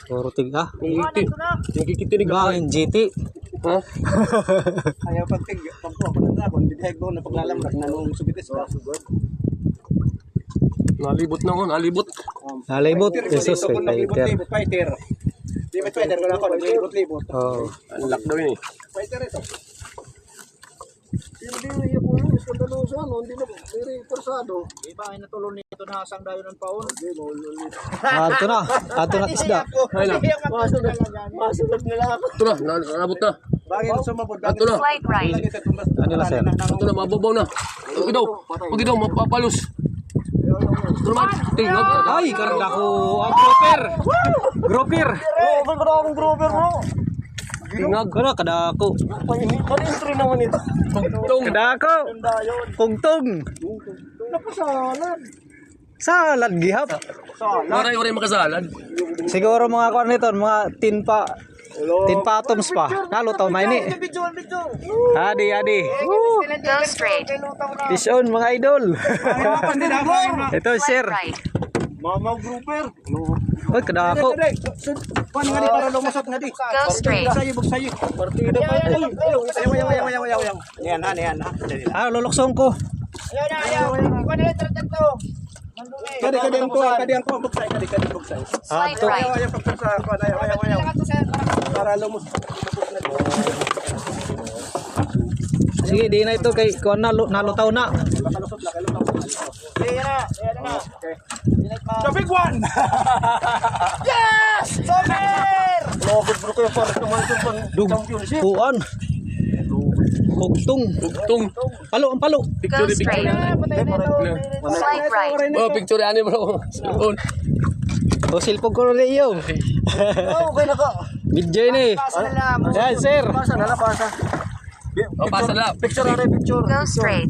Puro tiga. Yung kikitinig Ba, yung GT. ha? Ayaw pagtig, pagkuha ko ng dragon, bidheg doon na paglalamdag na nung subitis ba? Nalibot na ako, nalibot. Nalibot. Jesus, Libot, fighter. fighter. Di ba fighter ko na ako, naglibot-libot. Oh. Unlock daw yun eh. Fighter ito. Hindi yung ulo, skandaloso, ano, hindi na, very persado. Iba ay natulong nito na hasang dayo ng paon. Hindi, maulit. Ato na. Ato na isda. Masunod nila ako. Ito na, nalabot na. Bagay na sumabot. Ito na. Slight right. Ano na, sir? Ito na, mababaw na. Huwag daw, mapapalos. Ito naman, tingnan. Ay, karga ko. Ang grouper. Grouper. Oh, may akong grover mo. Tingag ko na, kadako. Pan-entry naman ito. Kadako. Kungtong. Napasalan. Salad gihap. Waray-waray makasalad. Siguro mga kuan nito, mga tin atoms pa. Nalo to may ni. Video. Adi. Go straight. Fish on mga idol. Ito sir. Right. Mama grouper. Oy, kadako. Paano nga di para lumusot nga di? Go straight. Bugsayo. Partida pa. Ayaw. Yan ha. Ah, luluksong ko. Ayaw. Kadi ko bugsay. Slight Ato. right. Ayaw pagsa. Ayaw. Para lumusot. Sige, di na ito kay kuan na nalutaw na. Lakalusot. Yan na. The big one! Yes! Summer! Logod bro kayo para kumansyon pang championship. Kuan. Kugtong. Tugtong. Palo, ang palo. Go straight. Slight right. Oh, picture yan bro. Cellphone. O silpog ko rin iyo. Okay na ka. Video ni. Yan sir. Pasa. Oh, pasa na. Picture. Go straight.